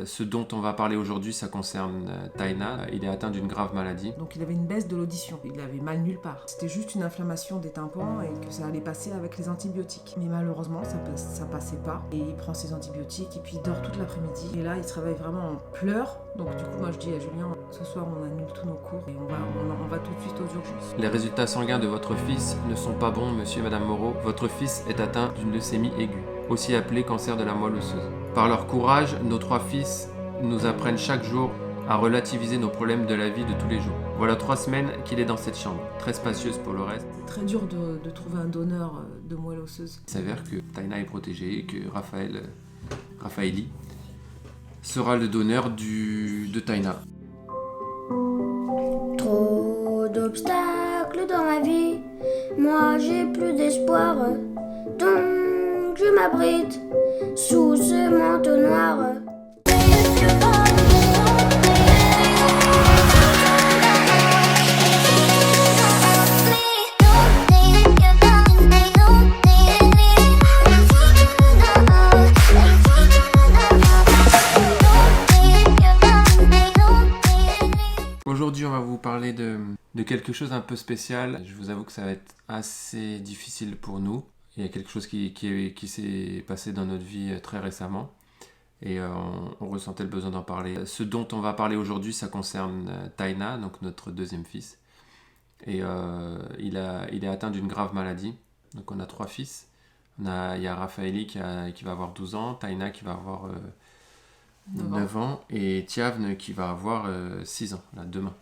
Ce dont on va parler aujourd'hui, ça concerne Taina. Il est atteint d'une grave maladie. Donc il avait une baisse de l'audition, il avait mal nulle part. C'était juste une inflammation des tympans et que ça allait passer avec les antibiotiques. Mais malheureusement, ça passait pas. Et il prend ses antibiotiques et puis il dort toute l'après-midi. Et là, il se réveille vraiment en pleurs. Donc du coup, moi je dis à Julien, ce soir on annule tous nos cours et on va tout de suite aux urgences. Les résultats sanguins de votre fils ne sont pas bons, monsieur et madame Moreau. Votre fils est atteint d'une leucémie aiguë, aussi appelée cancer de la moelle osseuse. Par leur courage, nos 3 fils nous apprennent chaque jour à relativiser nos problèmes de la vie de tous les jours. Voilà 3 semaines qu'il est dans cette chambre, très spacieuse pour le reste. C'est très dur de trouver un donneur de moelle osseuse. Il s'avère que Taina est protégée et que Raphaëli sera le donneur de Taina. Trop d'obstacles dans ma vie, moi j'ai plus d'espoir, donc je m'abrite sous ce manteau noir. Aujourd'hui, on va vous parler de quelque chose un peu spécial. Je vous avoue que ça va être assez difficile pour nous. Il y a quelque chose qui s'est passé dans notre vie très récemment et on ressentait le besoin d'en parler. Ce dont on va parler aujourd'hui, ça concerne Taina, donc notre deuxième fils. Et il est atteint d'une grave maladie. Donc on a 3 fils. Il y a Raphaëli qui va avoir 12 ans, Taina qui va avoir 9 ans et Tiavne qui va avoir 6 ans, là, demain.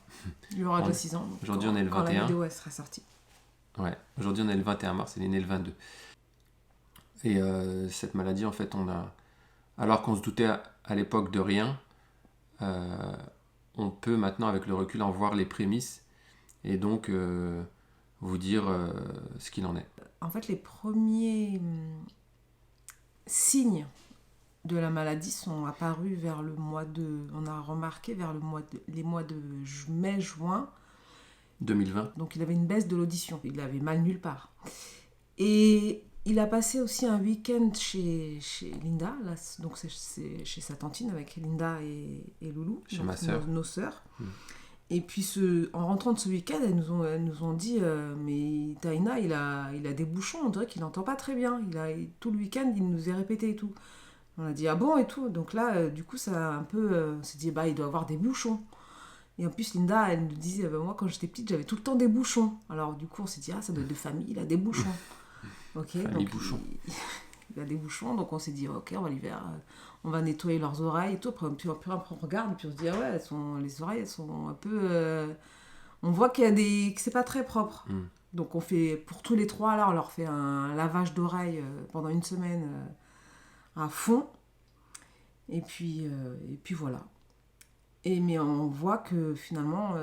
Il aura déjà 6 ans. Aujourd'hui, on est le 21. Quand la vidéo elle sera sortie. Ouais, aujourd'hui on est le 21 mars, il est né le 22. Et cette maladie, en fait, alors qu'on se doutait à l'époque de rien, on peut maintenant, avec le recul, en voir les prémices et donc vous dire ce qu'il en est. En fait, les premiers signes de la maladie sont apparus vers le mois de... On a remarqué vers les mois de mai-juin. 2020. Donc il avait une baisse de l'audition, il avait mal nulle part. Et il a passé aussi un week-end chez Linda, là, donc c'est chez sa tantine avec Linda et Loulou, chez ma sœur. Nos sœurs. Et puis en rentrant de ce week-end, elles nous ont dit mais Taina, il a des bouchons, on dirait qu'il n'entend pas très bien. Tout le week-end, il nous est répété et tout. On a dit ah bon et tout. Donc là, du coup, ça a un peu... on s'est dit il doit avoir des bouchons. Et en plus, Linda, elle nous disait moi, quand j'étais petite, j'avais tout le temps des bouchons. Alors du coup, on s'est dit ça doit être de famille, il a des bouchons. Ok, famille donc bouchon. Il a des bouchons, donc on s'est dit ok, on va nettoyer leurs oreilles et tout. Après on regarde et puis on se dit ah ouais, les oreilles, elles sont un peu... on voit que c'est pas très propre. Donc on fait, pour tous les 3, là, on leur fait un lavage d'oreilles pendant une semaine à fond. Et puis voilà. Mais on voit que finalement,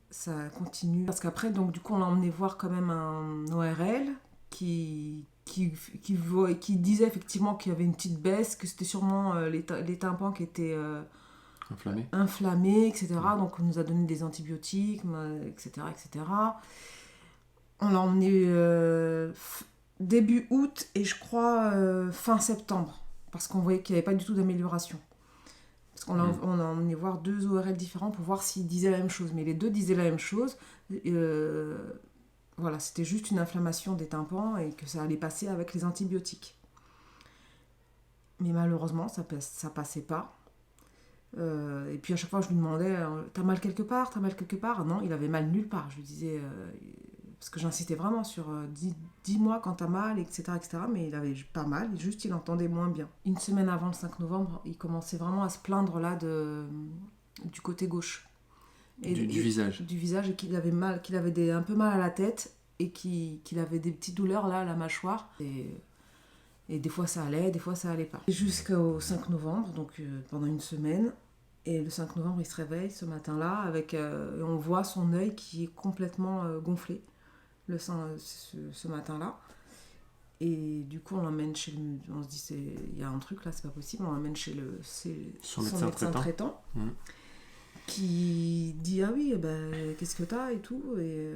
ça continue. Parce qu'après, donc, du coup, on l'a emmené voir quand même un ORL qui disait effectivement qu'il y avait une petite baisse, que c'était sûrement les tympans qui étaient inflammés, etc. Donc on nous a donné des antibiotiques, etc. On l'a emmené début août et je crois fin septembre, parce qu'on voyait qu'il n'y avait pas du tout d'amélioration. Parce qu'on a emmené voir 2 ORL différents pour voir s'ils disaient la même chose. Mais les 2 disaient la même chose. Voilà, c'était juste une inflammation des tympans et que ça allait passer avec les antibiotiques. Mais malheureusement, ça passait pas. Et puis à chaque fois, je lui demandais t'as mal quelque part ? Non, il avait mal nulle part. Je lui disais... parce que j'insistais vraiment sur dis-moi quand t'as mal, etc., mais il avait pas mal, juste il entendait moins bien. Une semaine avant le 5 novembre, il commençait vraiment à se plaindre là du côté gauche. Du visage. Du visage, et qu'il avait mal, qu'il avait un peu mal à la tête et qu'il avait des petites douleurs là à la mâchoire. Et des fois ça allait, des fois ça allait pas. Jusqu'au 5 novembre, donc pendant une semaine. Et le 5 novembre, il se réveille ce matin-là, on voit son œil qui est complètement gonflé. Ce matin-là. Et du coup, on l'emmène on se dit, il y a un truc là, c'est pas possible. On l'emmène chez son médecin traitant qui dit ah oui, qu'est-ce que t'as et tout. Et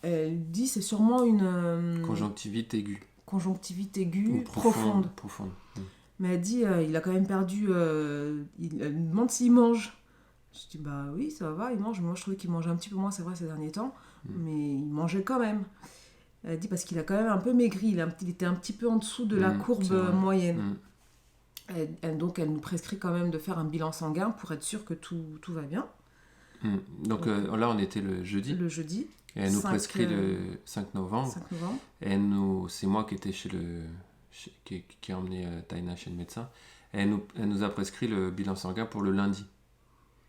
elle dit c'est sûrement une conjonctivite aiguë. Conjonctivite aiguë profonde. Mais elle dit, il a quand même perdu... elle me demande s'il mange. Je dis, bah oui, ça va, il mange. Moi, je trouvais qu'il mangeait un petit peu moins, c'est vrai, ces derniers temps. Mais il mangeait quand même. Elle dit, parce qu'il a quand même un peu maigri. Il était un petit peu en dessous de la courbe moyenne. Donc, elle nous prescrit quand même de faire un bilan sanguin pour être sûr que tout va bien. Donc là, on était le jeudi. Le jeudi. Et elle nous prescrit le 5 novembre. 5 novembre. Et c'est moi qui étais qui a emmené Taina chez le médecin. Et elle nous a prescrit le bilan sanguin pour le lundi.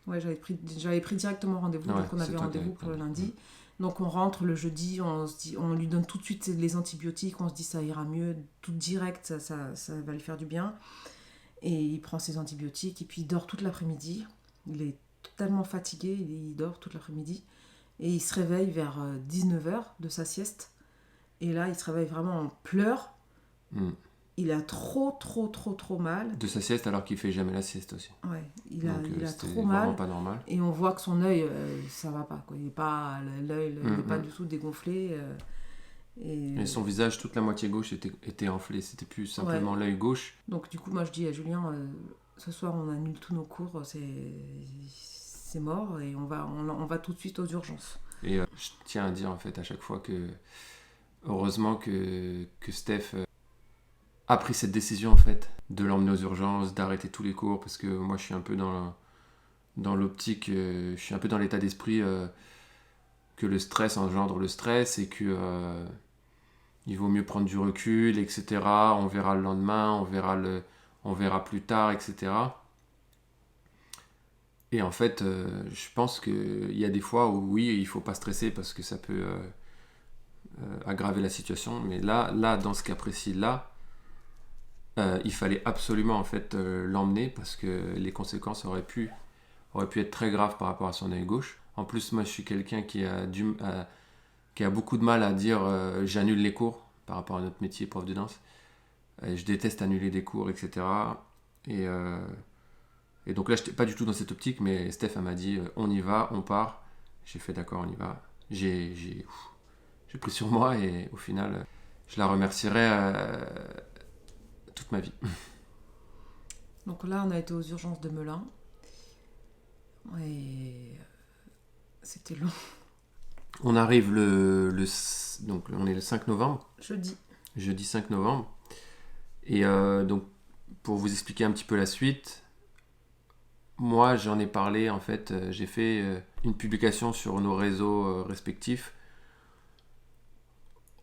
Ouais, j'avais pris directement rendez-vous, donc on avait rendez-vous pour le lundi. Donc on rentre le jeudi, on lui donne tout de suite les antibiotiques, on se dit ça ira mieux, tout direct, ça va lui faire du bien. Et il prend ses antibiotiques et puis il dort toute l'après-midi. Il est tellement fatigué, il dort toute l'après-midi. Et il se réveille vers 19h de sa sieste. Et là, il se réveille vraiment en pleurs. Il a trop mal. De sa sieste alors qu'il fait jamais la sieste aussi. Ouais, il a trop mal. Vraiment pas normal. Et on voit que son œil, ça va pas, quoi. L'œil n'est pas du tout dégonflé. Et son visage, toute la moitié gauche était enflée. C'était plus simplement l'œil gauche. Donc du coup, moi je dis à Julien, ce soir on annule tous nos cours, c'est mort et on va tout de suite aux urgences. Et je tiens à dire en fait à chaque fois que heureusement que Steph a pris cette décision en fait de l'emmener aux urgences, d'arrêter tous les cours, parce que moi je suis un peu dans l'optique, je suis un peu dans l'état d'esprit que le stress engendre le stress et que il vaut mieux prendre du recul, etc. On verra le lendemain, on verra plus tard, etc. Et en fait, je pense qu'il y a des fois où oui, il faut pas stresser parce que ça peut aggraver la situation. Mais là, dans ce cas précis-là, il fallait absolument en fait l'emmener parce que les conséquences auraient pu être très graves par rapport à son œil gauche. En plus, moi, je suis quelqu'un qui a beaucoup de mal à dire j'annule les cours par rapport à notre métier, prof de danse. Je déteste annuler des cours, etc. Et donc là, je n'étais pas du tout dans cette optique, mais Steph elle m'a dit on y va, on part. J'ai fait d'accord, on y va. J'ai pris sur moi et au final, je la remercierai toute ma vie. Donc là, on a été aux urgences de Melun. Et c'était long. On arrive donc on est le 5 novembre. Jeudi 5 novembre. Et donc, pour vous expliquer un petit peu la suite, moi, j'en ai parlé, en fait, j'ai fait une publication sur nos réseaux respectifs.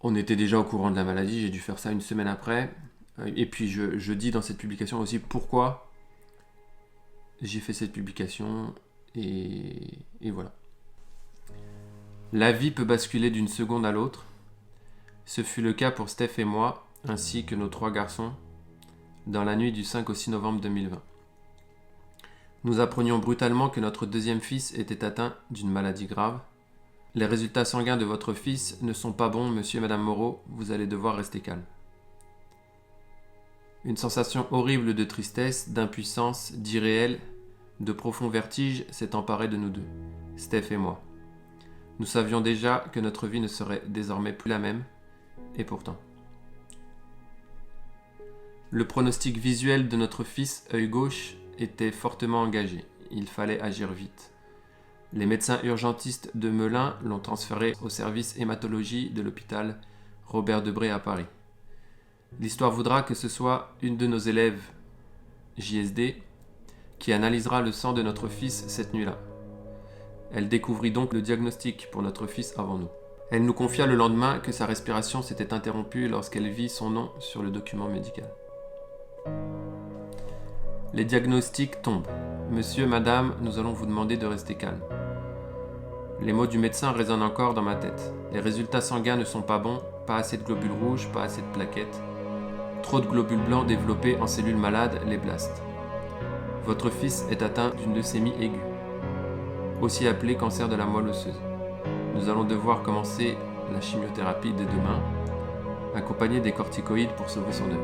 On était déjà au courant de la maladie, j'ai dû faire ça une semaine après. Et puis, je dis dans cette publication aussi pourquoi j'ai fait cette publication. Et voilà. La vie peut basculer d'une seconde à l'autre. Ce fut le cas pour Steph et moi, ainsi que nos 3 garçons, dans la nuit du 5 au 6 novembre 2020. Nous apprenions brutalement que notre deuxième fils était atteint d'une maladie grave. Les résultats sanguins de votre fils ne sont pas bons, monsieur et madame Moreau, vous allez devoir rester calme. Une sensation horrible de tristesse, d'impuissance, d'irréel, de profond vertige s'est emparée de nous deux, Steph et moi. Nous savions déjà que notre vie ne serait désormais plus la même, et pourtant. Le pronostic visuel de notre fils, œil gauche, était fortement engagé. Il fallait agir vite. Les médecins urgentistes de Melun l'ont transféré au service hématologie de l'hôpital Robert Debré à Paris. L'histoire voudra que ce soit une de nos élèves, JSD, qui analysera le sang de notre fils cette nuit-là. Elle découvrit donc le diagnostic pour notre fils avant nous. Elle nous confia le lendemain que sa respiration s'était interrompue lorsqu'elle vit son nom sur le document médical. Les diagnostics tombent. Monsieur, madame, nous allons vous demander de rester calme. Les mots du médecin résonnent encore dans ma tête. Les résultats sanguins ne sont pas bons, pas assez de globules rouges, pas assez de plaquettes. Trop de globules blancs développés en cellules malades, les blastes. Votre fils est atteint d'une leucémie aiguë, aussi appelée cancer de la moelle osseuse. Nous allons devoir commencer la chimiothérapie dès demain, accompagnée des corticoïdes pour sauver son œil.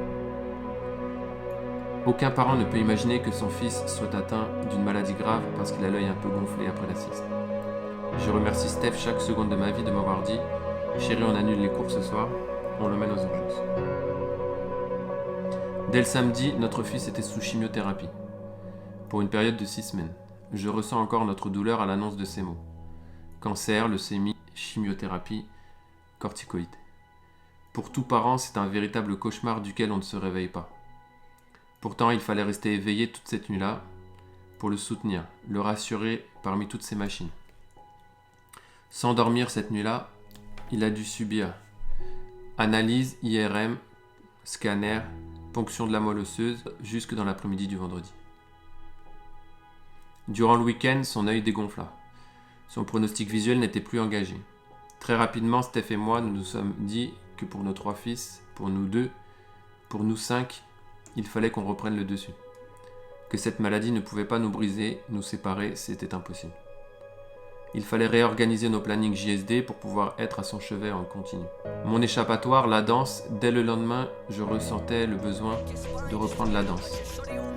Aucun parent ne peut imaginer que son fils soit atteint d'une maladie grave parce qu'il a l'œil un peu gonflé après la sieste. Je remercie Steph chaque seconde de ma vie de m'avoir dit « Chérie, on annule les cours ce soir, on l'emmène aux urgences. » Dès le samedi, notre fils était sous chimiothérapie, pour une période de 6 semaines. Je ressens encore notre douleur à l'annonce de ces mots. Cancer, leucémie, chimiothérapie, corticoïdes. Pour tout parent, c'est un véritable cauchemar duquel on ne se réveille pas. Pourtant, il fallait rester éveillé toute cette nuit-là pour le soutenir, le rassurer parmi toutes ces machines. Sans dormir cette nuit-là, il a dû subir analyse, IRM, scanner, ponction de la moelle osseuse jusque dans l'après-midi du vendredi. Durant le week-end, son œil dégonfla. Son pronostic visuel n'était plus engagé. Très rapidement, Steph et moi, nous nous sommes dit que pour nos 3 fils, pour nous 2, pour nous 5, il fallait qu'on reprenne le dessus. Que cette maladie ne pouvait pas nous briser, nous séparer, c'était impossible. Il fallait réorganiser nos plannings JSD pour pouvoir être à son chevet en continu. Mon échappatoire, la danse, dès le lendemain, je ressentais le besoin de reprendre la danse.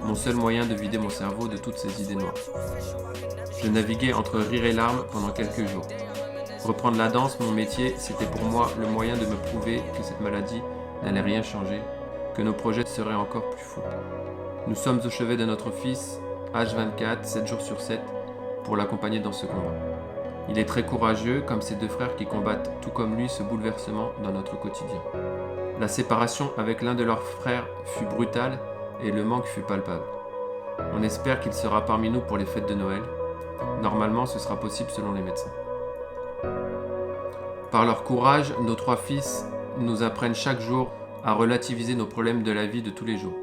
Mon seul moyen de vider mon cerveau de toutes ces idées noires. Je naviguais entre rire et larmes pendant quelques jours. Reprendre la danse, mon métier, c'était pour moi le moyen de me prouver que cette maladie n'allait rien changer, que nos projets seraient encore plus fous. Nous sommes au chevet de notre fils, H24, 7 jours sur 7, pour l'accompagner dans ce combat. Il est très courageux, comme ses 2 frères qui combattent tout comme lui ce bouleversement dans notre quotidien. La séparation avec l'un de leurs frères fut brutale et le manque fut palpable. On espère qu'il sera parmi nous pour les fêtes de Noël. Normalement, ce sera possible selon les médecins. Par leur courage, nos 3 fils nous apprennent chaque jour à relativiser nos problèmes de la vie de tous les jours.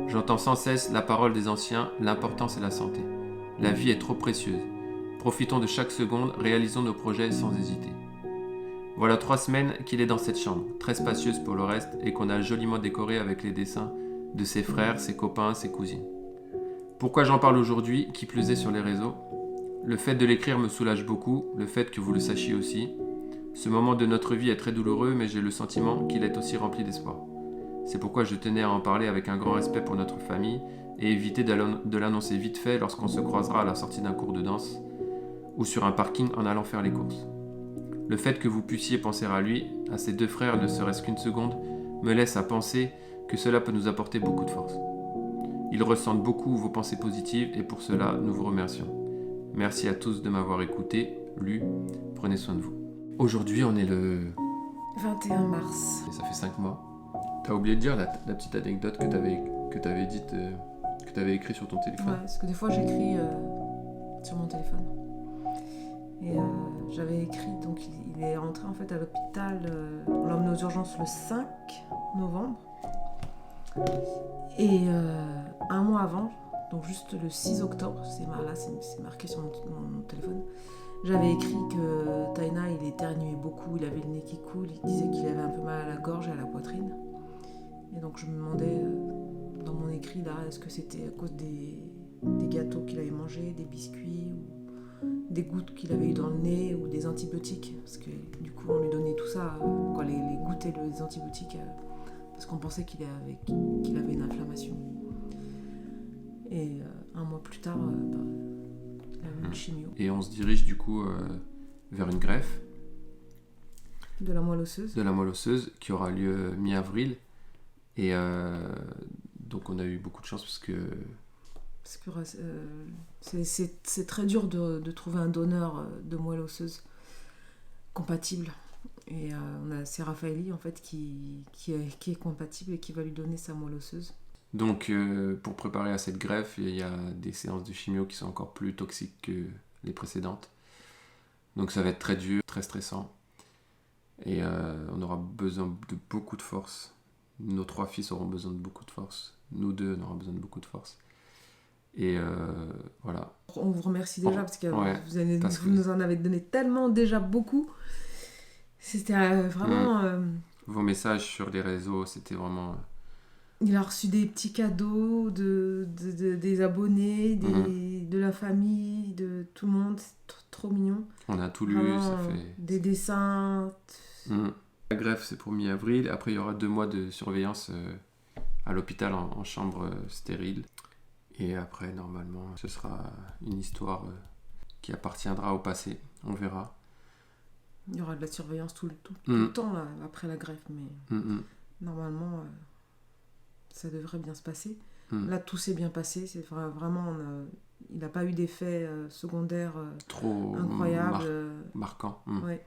J'entends sans cesse la parole des anciens, l'important c'est la santé. La vie est trop précieuse. Profitons de chaque seconde, réalisons nos projets sans hésiter. Voilà 3 semaines qu'il est dans cette chambre, très spacieuse pour le reste, et qu'on a joliment décorée avec les dessins de ses frères, ses copains, ses cousines. Pourquoi j'en parle aujourd'hui, qui plus est sur les réseaux ? Le fait de l'écrire me soulage beaucoup, le fait que vous le sachiez aussi. Ce moment de notre vie est très douloureux, mais j'ai le sentiment qu'il est aussi rempli d'espoir. C'est pourquoi je tenais à en parler avec un grand respect pour notre famille et éviter de l'annoncer vite fait lorsqu'on se croisera à la sortie d'un cours de danse ou sur un parking en allant faire les courses. Le fait que vous puissiez penser à lui, à ses 2 frères ne serait-ce qu'une seconde, me laisse à penser que cela peut nous apporter beaucoup de force. Ils ressentent beaucoup vos pensées positives et pour cela, nous vous remercions. Merci à tous de m'avoir écouté, lu, prenez soin de vous. Aujourd'hui, on est le 21 mars. Et ça fait 5 mois. T'as oublié de dire la petite anecdote que t'avais dite, que t'avais écrit sur ton téléphone. Ouais, parce que des fois j'écris sur mon téléphone. Et j'avais écrit, donc il est rentré en fait à l'hôpital, on l'a emmené aux urgences le 5 novembre. Et un mois avant, donc juste le 6 octobre, c'est marqué sur mon téléphone, j'avais écrit que Taina, il éternuait beaucoup, il avait le nez qui coule, il disait qu'il avait un peu mal à la gorge et à la poitrine. Et donc je me demandais dans mon écrit là, est-ce que c'était à cause des gâteaux qu'il avait mangés, des biscuits, ou des gouttes qu'il avait eu dans le nez, ou des antibiotiques, parce que du coup on lui donnait tout ça, les gouttes et les antibiotiques, parce qu'on pensait qu'il avait une inflammation. Et un mois plus tard, il a eu une chimio. Et on se dirige du coup vers une greffe de la moelle osseuse qui aura lieu mi-avril. Et donc on a eu beaucoup de chance parce que c'est très dur de trouver un donneur de moelle osseuse compatible. Et c'est Raphaëli en fait qui est compatible et qui va lui donner sa moelle osseuse. Donc pour préparer à cette greffe, il y a des séances de chimio qui sont encore plus toxiques que les précédentes. Donc ça va être très dur, très stressant. Et on aura besoin de beaucoup de force. Nos 3 fils auront besoin de beaucoup de force. Nous 2, on aura besoin de beaucoup de force. Et voilà. On vous remercie déjà parce que parce vous nous en avez donné tellement déjà beaucoup. C'était vraiment... Vos messages sur les réseaux, c'était vraiment... Il a reçu des petits cadeaux des abonnés, de la famille, de tout le monde. C'est trop mignon. On a tout lu, vraiment, ça fait... Des dessins... La greffe, c'est pour mi-avril. Après, il y aura 2 mois de surveillance à l'hôpital en chambre stérile. Et après, normalement, ce sera une histoire qui appartiendra au passé. On verra. Il y aura de la surveillance tout le temps là, après la greffe. Mais normalement, ça devrait bien se passer. Mm. Là, tout s'est bien passé. C'est vraiment, il n'a pas eu d'effet secondaire Trop incroyable. marquant. Mm. Ouais.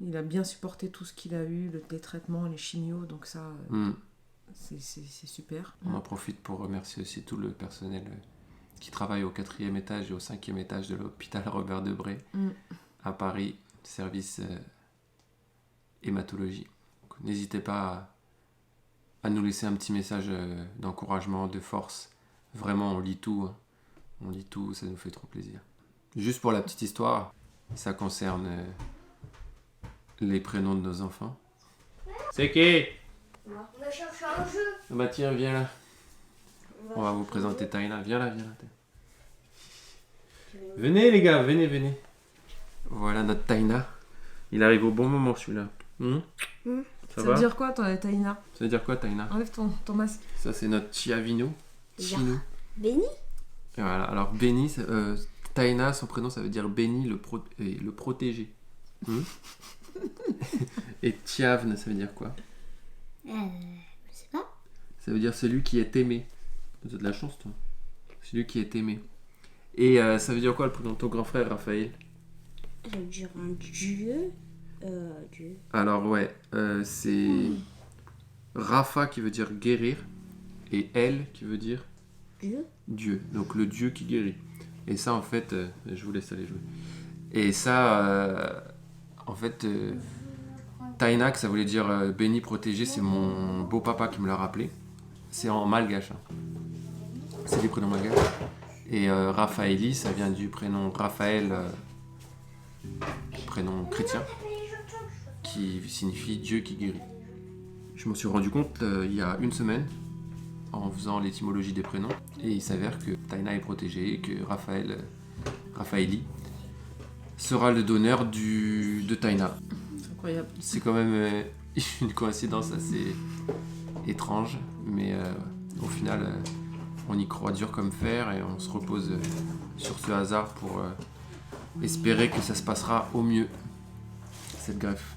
Il a bien supporté tout ce qu'il a eu, les traitements, les chimios, donc ça, Mm. c'est super. On en profite pour remercier aussi tout le personnel qui travaille au 4e étage et au 5e étage de l'hôpital Robert Debré Mm. à Paris, service hématologie. Donc, n'hésitez pas à nous laisser un petit message d'encouragement, de force. Vraiment, on lit tout. Hein. On lit tout, ça nous fait trop plaisir. Juste pour la petite histoire, ça concerne les prénoms de nos enfants. C'est qui? On va chercher un jeu. Bah tiens, viens là. On va vous présenter Taina. Viens là. Venez les gars, venez. Voilà notre Taina. Il arrive au bon moment celui-là. Ça Ça va veut dire quoi, Taina? Ça veut dire quoi Taina? Enlève ton masque. Ça c'est notre Chiavino. Chinou. Béni. Et voilà, alors Béni, Taina, son prénom ça veut dire Béni le protégé. Et Tiavne, ça veut dire quoi? Je sais pas. Ça veut dire celui qui est aimé. T'as de la chance toi. Celui qui est aimé. Et ça veut dire quoi le prénom de ton grand frère Raphaël? Ça veut dire un dieu. Dieu. Alors ouais, c'est Rafa qui veut dire guérir et El qui veut dire Dieu. Dieu. Donc le Dieu qui guérit. Et ça en fait, je vous laisse aller jouer. Et ça, en fait, Tainak, ça voulait dire béni protégé. C'est mon beau papa qui me l'a rappelé. C'est en malgache. Hein. C'est des prénoms malgaches. Et Raphaëli, ça vient du prénom Raphaël, prénom chrétien, qui signifie Dieu qui guérit. Je m'en suis rendu compte il y a une semaine en faisant l'étymologie des prénoms et il s'avère que Taina est protégée et que Raphaëli sera le donneur de Taina. C'est incroyable. C'est quand même une coïncidence assez étrange, mais au final on y croit dur comme fer et on se repose sur ce hasard pour espérer que ça se passera au mieux, cette greffe.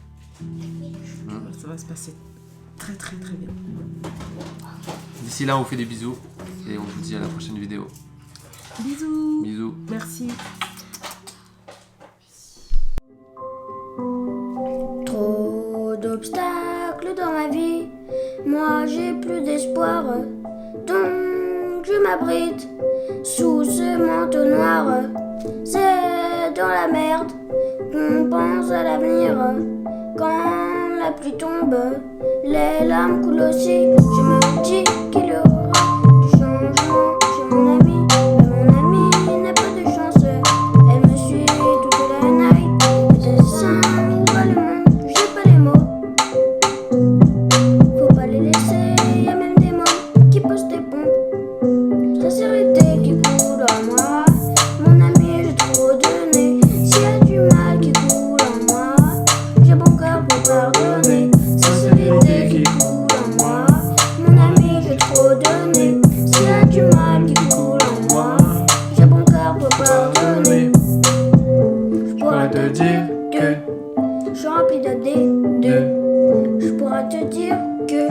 Ça va se passer très très très bien. D'ici là, on vous fait des bisous et on vous dit à la prochaine vidéo. Bisous. Bisous. Merci. Trop d'obstacles dans ma vie. Moi j'ai plus d'espoir. Donc je m'abrite sous ce manteau noir. C'est dans la merde qu'on pense à l'avenir. Quand la pluie tombe, les larmes coulent aussi. Je me dis qu'il y aura du changement chez mon ami. Mais mon ami n'a pas de chance. Elle me suit toute la night. C'est 5000 fois le monde, j'ai pas les mots. Faut pas les laisser, y a même des mots qui posent des pompes. Sincérité qui coule en moi. Mon ami, j'ai trop donné. S'il y a du mal qui coule en moi, j'ai bon cœur pour pardonner. Sincérité qui coule en moi. Mon ami, j'ai trop donné. S'il y a du mal qui coule en moi, j'ai bon cœur pour pardonner. Je pourrais te dire que je suis rempli de D2. Je pourrais te dire que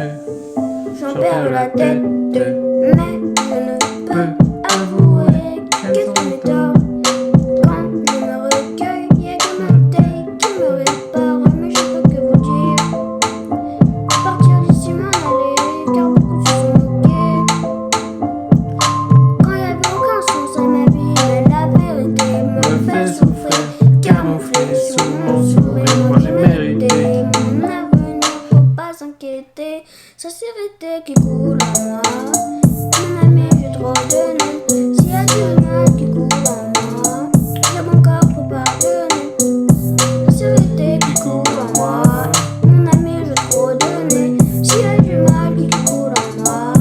j'en perds la tête. Mais je ne peux avouer qu'est-ce qui m'est tort. Quand je me recueille, y'a que ma taille qui me répare. Mais je peux que vous dire, partir d'ici m'en aller, car beaucoup se sont moqués. Quand y'avait aucun sens à ma vie, mais la vérité me fait souffrir. Camouflé sous mon sourire, moi j'ai mérité mon avenir, faut pas s'inquiéter. Sincérité qui coule en moi. Mon ami, j'ai trop donné. S'il y a du mal qui coule en moi, j'ai mon corps pour pardonner. Sincérité qui coule en moi. Mon ami, j'ai trop donné. S'il y a du mal qui coule en moi,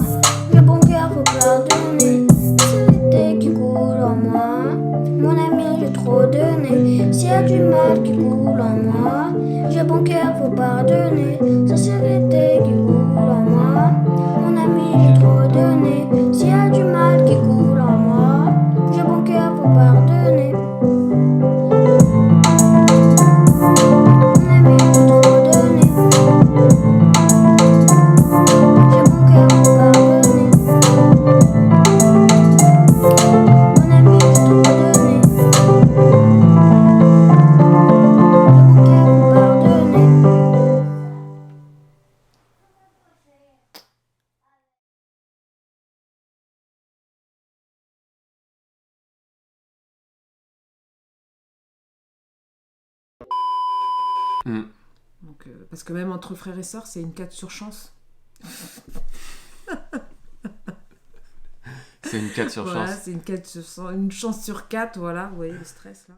j'ai bon cœur pour pardonner. Sincérité qui coule en moi. Mon ami, j'ai trop donné. S'il y a du mal qui coule en moi, j'ai bon cœur pour pardonner. Sincérité qui coule en moi. Mon ami, j'ai trop donné. S'il y a du mal qui coule en moi, j'ai bon cœur pour pardonner. Mon ami, j'ai trop donné. J'ai bon cœur pour pardonner. Donc, parce que même entre frères et sœurs, c'est une 4 sur chance. C'est une 4 sur Voilà, chance. c'est une chance sur 4, voilà, vous voyez le stress là.